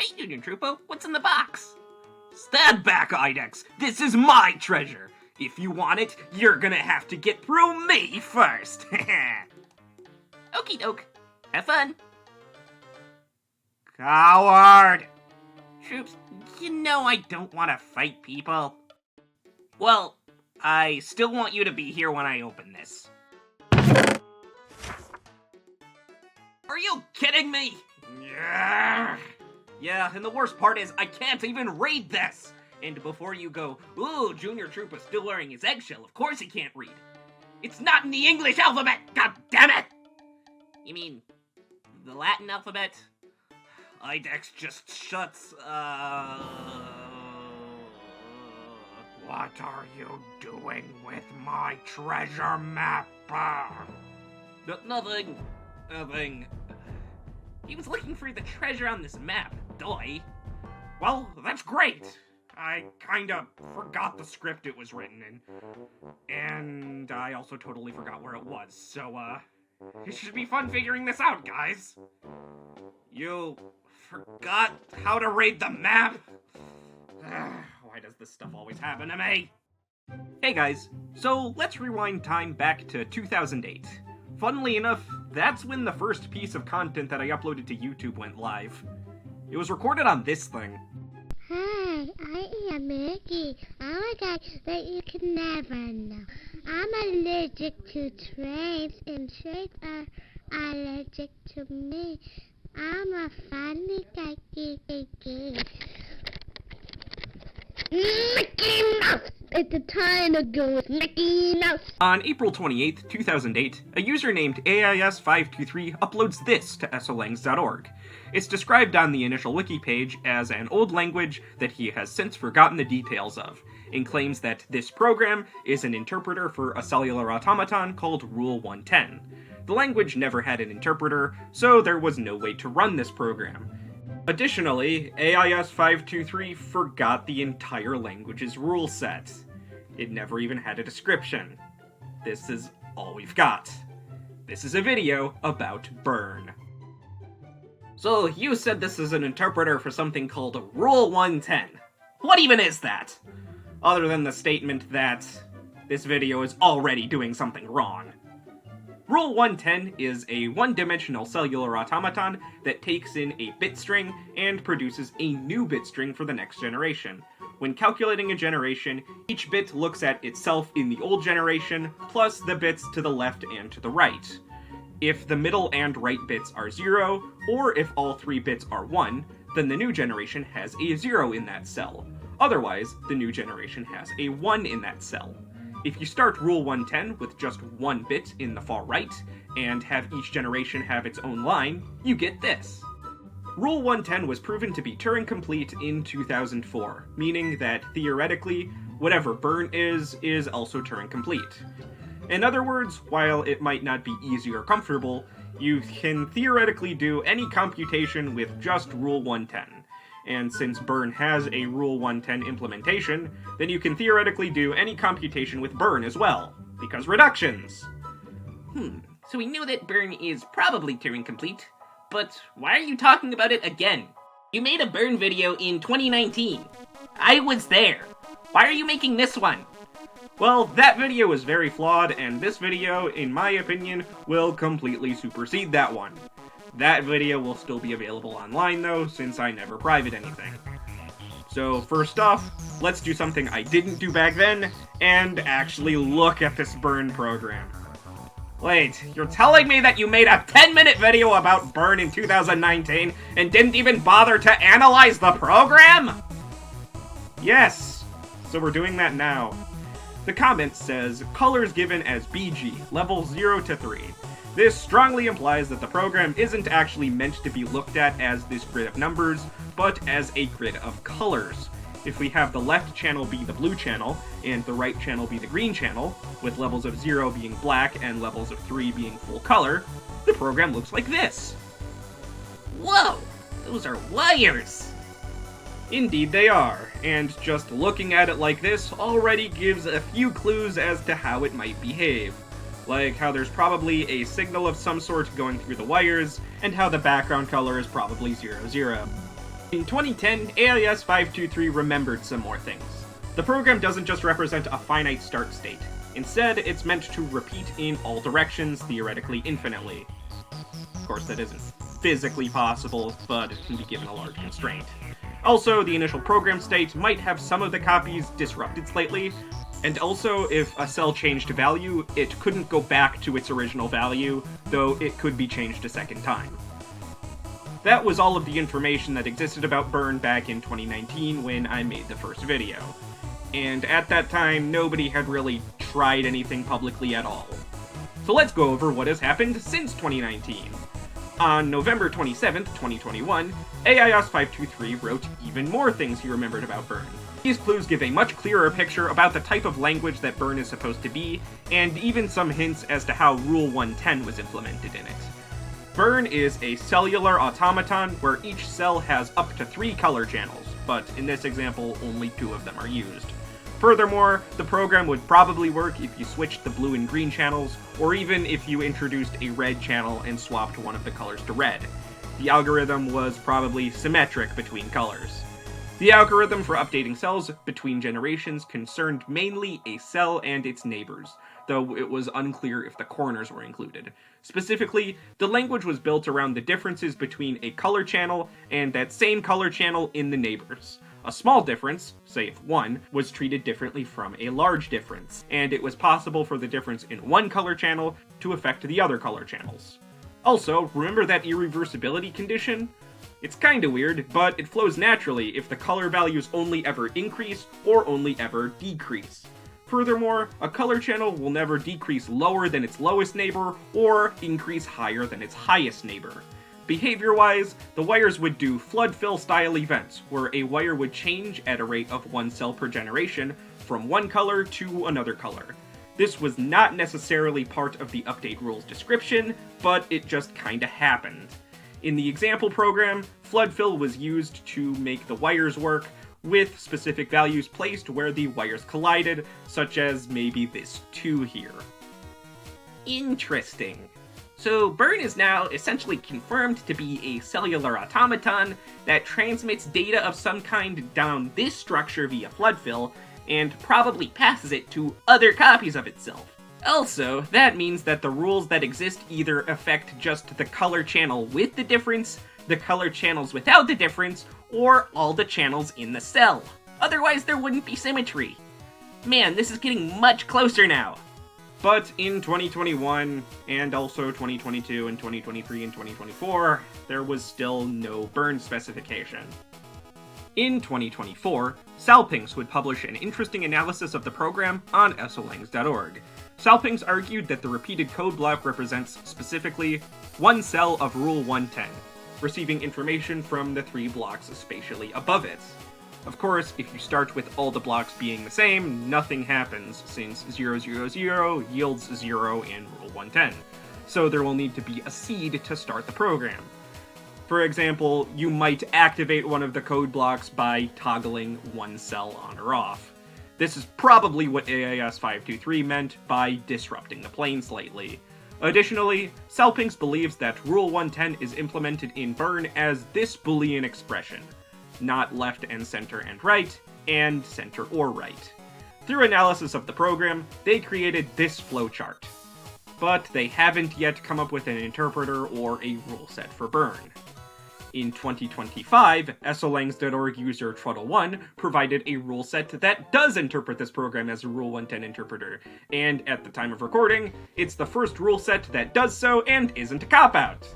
Hey, Junior Troopa, what's in the box? Stand back, Idex! This is my treasure! If you want it, you're gonna have to get through me first! Okie doke. Have fun! Coward! Troops, you know I don't want to fight people. Well, I still want you to be here when I open this. Are you kidding me? Yeah, and the worst part is I can't even read this! And before you go, ooh, Junior Troopa's still wearing his eggshell, of course he can't read. It's not in the English alphabet, god damn it! You mean, the Latin alphabet? Idex just shuts, What are you doing with my treasure map? Nothing. He was looking for the treasure on this map, doy. Well, that's great. I kinda forgot the script it was written in. And I also totally forgot where it was, so, it should be fun figuring this out, guys. You forgot how to read the map? Why does this stuff always happen to me? Hey guys, so let's rewind time back to 2008. Funnily enough, that's when the first piece of content that I uploaded to YouTube went live. It was recorded on this thing. Hi, I am Mickey. I'm a guy that you can never know. I'm allergic to trains, and trains are allergic to me. I'm a funny guy. Mickey Mouse! It's a time to go with Mickey Mouse! On April 28th, 2008, a user named AIS523 uploads this to solangs.org. It's described on the initial wiki page as an old language that he has since forgotten the details of, and claims that this program is an interpreter for a cellular automaton called Rule 110. The language never had an interpreter, so there was no way to run this program. Additionally, AIS523 forgot the entire language's rule set. It never even had a description. This is all we've got. This is a video about Burn. So, you said this is an interpreter for something called Rule 110. What even is that? Other than the statement that this video is already doing something wrong. Rule 110 is a one-dimensional cellular automaton that takes in a bit string and produces a new bit string for the next generation. When calculating a generation, each bit looks at itself in the old generation, plus the bits to the left and to the right. If the middle and right bits are 0, or if all 3 bits are 1, then the new generation has a 0 in that cell. Otherwise, the new generation has a 1 in that cell. If you start Rule 110 with just 1 bit in the far right, and have each generation have its own line, you get this. Rule 110 was proven to be Turing-complete in 2004, meaning that, theoretically, whatever Burn is also Turing-complete. In other words, while it might not be easy or comfortable, you can theoretically do any computation with just Rule 110. And since Burn has a Rule 110 implementation, then you can theoretically do any computation with Burn as well, because reductions! So we knew that Burn is probably Turing-complete, but why are you talking about it again? You made a Burn video in 2019. I was there. Why are you making this one? Well, that video was very flawed, and this video, in my opinion, will completely supersede that one. That video will still be available online though, since I never private anything. So first off, let's do something I didn't do back then, and actually look at this Burn program. Wait, you're telling me that you made a 10-minute video about Burn in 2019 and didn't even bother to analyze the program? Yes, so we're doing that now. The comment says, colors given as BG, level 0 to 3. This strongly implies that the program isn't actually meant to be looked at as this grid of numbers, but as a grid of colors. If we have the left channel be the blue channel, and the right channel be the green channel, with levels of 0 being black and levels of 3 being full color, the program looks like this. Whoa! Those are wires! Indeed they are, and just looking at it like this already gives a few clues as to how it might behave. Like how there's probably a signal of some sort going through the wires, and how the background color is probably 00. In 2010, AIS 523 remembered some more things. The program doesn't just represent a finite start state. Instead, it's meant to repeat in all directions, theoretically infinitely. Of course, that isn't physically possible, but it can be given a large constraint. Also, the initial program state might have some of the copies disrupted slightly, and also, if a cell changed value, it couldn't go back to its original value, though it could be changed a second time. That was all of the information that existed about Burn back in 2019 when I made the first video. And at that time, nobody had really tried anything publicly at all. So let's go over what has happened since 2019. On November 27th, 2021, AIS 523 wrote even more things he remembered about Burn. These clues give a much clearer picture about the type of language that Burn is supposed to be, and even some hints as to how Rule 110 was implemented in it. Burn is a cellular automaton where each cell has up to 3 color channels, but in this example, only 2 of them are used. Furthermore, the program would probably work if you switched the blue and green channels, or even if you introduced a red channel and swapped one of the colors to red. The algorithm was probably symmetric between colors. The algorithm for updating cells between generations concerned mainly a cell and its neighbors, though it was unclear if the corners were included. Specifically, the language was built around the differences between a color channel and that same color channel in the neighbors. A small difference, say if 1, was treated differently from a large difference, and it was possible for the difference in one color channel to affect the other color channels. Also, remember that irreversibility condition? It's kinda weird, but it flows naturally if the color values only ever increase or only ever decrease. Furthermore, a color channel will never decrease lower than its lowest neighbor or increase higher than its highest neighbor. Behavior-wise, the wires would do flood-fill-style events, where a wire would change at a rate of 1 cell per generation from one color to another color. This was not necessarily part of the update rules description, but it just kinda happened. In the example program, flood-fill was used to make the wires work, with specific values placed where the wires collided, such as maybe this 2 here. Interesting. So Burn is now essentially confirmed to be a cellular automaton that transmits data of some kind down this structure via floodfill, and probably passes it to other copies of itself. Also, that means that the rules that exist either affect just the color channel with the difference, the color channels without the difference, or all the channels in the cell. Otherwise there wouldn't be symmetry. Man, this is getting much closer now. But in 2021, and also 2022 and 2023 and 2024, there was still no Burn specification. In 2024, Salpings would publish an interesting analysis of the program on SOLangs.org. Salpings argued that the repeated code block represents, specifically, one cell of Rule 110, receiving information from the 3 blocks spatially above it. Of course, if you start with all the blocks being the same, nothing happens, since 000 yields 0 in Rule 110. So there will need to be a seed to start the program. For example, you might activate one of the code blocks by toggling one cell on or off. This is probably what AIS 523 meant by disrupting the plane slightly. Additionally, Salpings believes that Rule 110 is implemented in Burn as this Boolean expression, not left and center and right, and center or right. Through analysis of the program, they created this flowchart. But they haven't yet come up with an interpreter or a rule set for Burn. In 2025, SOLangs.org user Troopa1 provided a rule set that does interpret this program as a Rule 110 interpreter, and at the time of recording, it's the first rule set that does so and isn't a cop-out.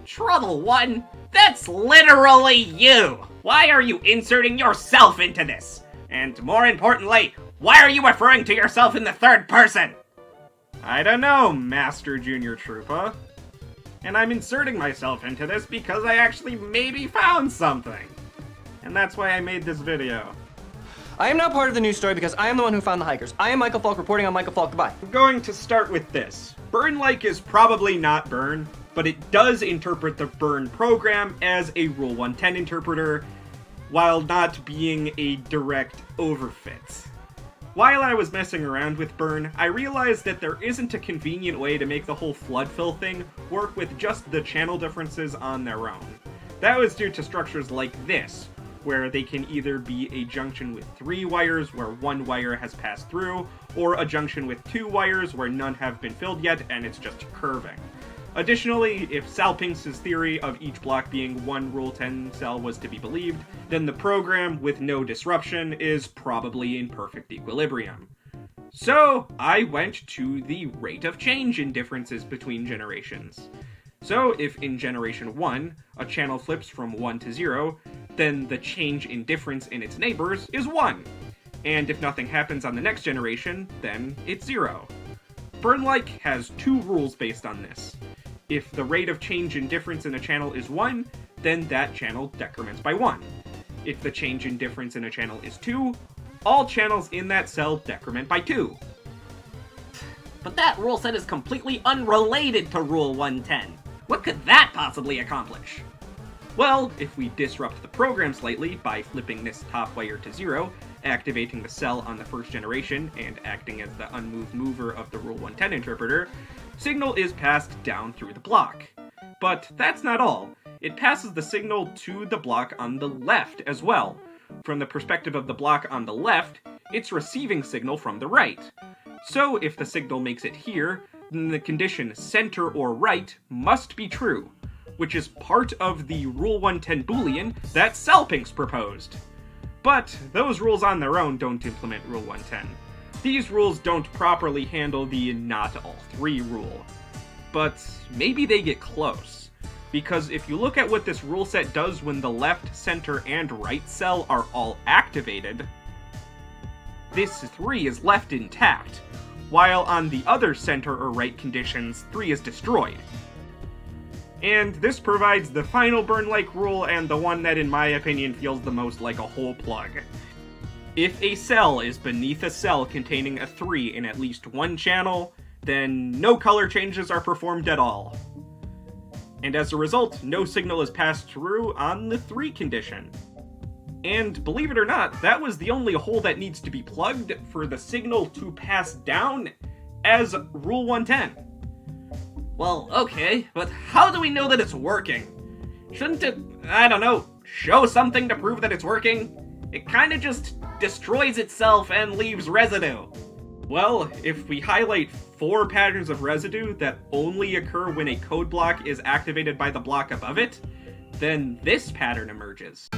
Troopa1? That's literally you! Why are you inserting yourself into this? And more importantly, why are you referring to yourself in the third person? I don't know, Master Junior Troopa. And I'm inserting myself into this because I actually maybe found something. And that's why I made this video. I am now part of the news story because I am the one who found the hikers. I am Michael Falk reporting on Michael Falk. Goodbye. I'm going to start with this. Burnlike is probably not Burn, but it does interpret the Burn program as a Rule 110 interpreter, while not being a direct overfit. While I was messing around with Burn, I realized that there isn't a convenient way to make the whole flood fill thing work with just the channel differences on their own. That was due to structures like this, where they can either be a junction with 3 wires where 1 wire has passed through, or a junction with 2 wires where none have been filled yet and it's just curving. Additionally, if Salpinx's theory of each block being one Rule 10 cell was to be believed, then the program, with no disruption, is probably in perfect equilibrium. So, I went to the rate of change in differences between generations. So, if in generation 1, a channel flips from 1 to 0, then the change in difference in its neighbors is 1. And if nothing happens on the next generation, then it's 0. Burnlike has 2 rules based on this. If the rate of change in difference in a channel is 1, then that channel decrements by 1. If the change in difference in a channel is 2, all channels in that cell decrement by 2. But that rule set is completely unrelated to Rule 110. What could that possibly accomplish? Well, if we disrupt the program slightly by flipping this top wire to 0, activating the cell on the first generation, and acting as the unmoved mover of the Rule 110 interpreter, signal is passed down through the block. But that's not all. It passes the signal to the block on the left as well. From the perspective of the block on the left, it's receiving signal from the right. So if the signal makes it here, then the condition center or right must be true, which is part of the Rule 110 Boolean that Salpinx proposed. But those rules on their own don't implement Rule 110. These rules don't properly handle the not all 3 rule. But maybe they get close. Because if you look at what this rule set does when the left, center, and right cell are all activated, this 3 is left intact, while on the other center or right conditions, 3 is destroyed. And this provides the final Burnlike rule and the one that in my opinion feels the most like a hole plug. If a cell is beneath a cell containing a 3 in at least one channel, then no color changes are performed at all. And as a result, no signal is passed through on the 3 condition. And believe it or not, that was the only hole that needs to be plugged for the signal to pass down as Rule 110. Well, okay, but how do we know that it's working? Shouldn't it, I don't know, show something to prove that it's working? It kinda just destroys itself and leaves residue. Well, if we highlight 4 patterns of residue that only occur when a code block is activated by the block above it, then this pattern emerges.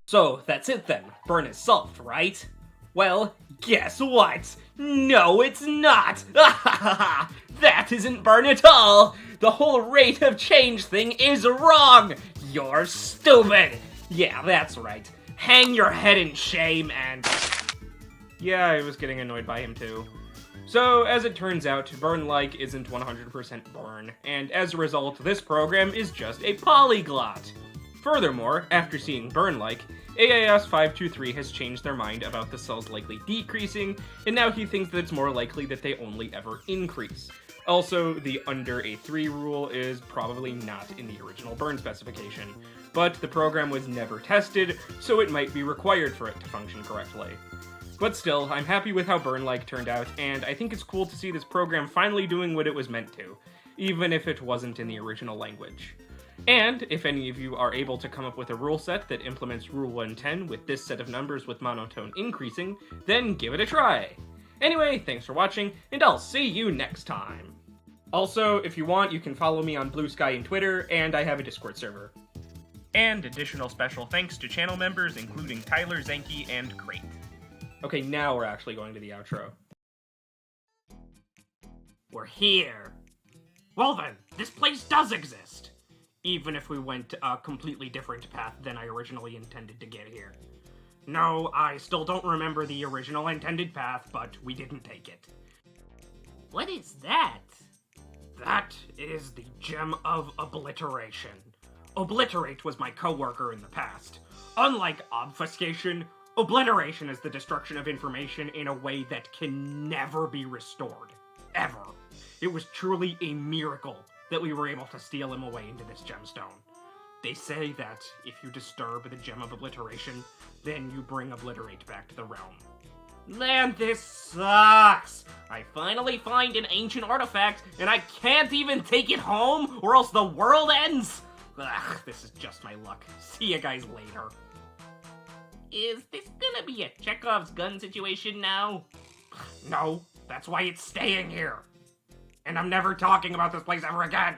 So, that's it then. Burn is solved, right? Well, guess what? No, it's not! That isn't Burn at all! The whole rate of change thing is wrong! You're stupid! Yeah, that's right. Hang your head in shame and... Yeah, I was getting annoyed by him too. So, as it turns out, Burnlike isn't 100% Burn, and as a result, this program is just a polyglot. Furthermore, after seeing Burnlike, AIS523 has changed their mind about the cells likely decreasing, and now he thinks that it's more likely that they only ever increase. Also, the under a 3 rule is probably not in the original Burn specification, but the program was never tested, so it might be required for it to function correctly. But still, I'm happy with how Burnlike turned out, and I think it's cool to see this program finally doing what it was meant to, even if it wasn't in the original language. And if any of you are able to come up with a rule set that implements Rule 110 with this set of numbers with monotone increasing, then give it a try! Anyway, thanks for watching, and I'll see you next time! Also, if you want, you can follow me on Blue Sky and Twitter, and I have a Discord server. And additional special thanks to channel members including Tyler, Zenke, and Crate. Okay, now we're actually going to the outro. We're here! Well then, this place does exist! Even if we went a completely different path than I originally intended to get here. No, I still don't remember the original intended path, but we didn't take it. What is that? That is the Gem of Obliteration. Obliterate was my coworker in the past. Unlike obfuscation, obliteration is the destruction of information in a way that can never be restored. Ever. It was truly a miracle that we were able to steal him away into this gemstone. They say that if you disturb the gem of obliteration, then you bring obliterate back to the realm. Man, this sucks! I finally find an ancient artifact, and I can't even take it home, or else the world ends! Ugh, this is just my luck. See you guys later. Is this gonna be a Chekhov's gun situation now? No, that's why it's staying here. And I'm never talking about this place ever again.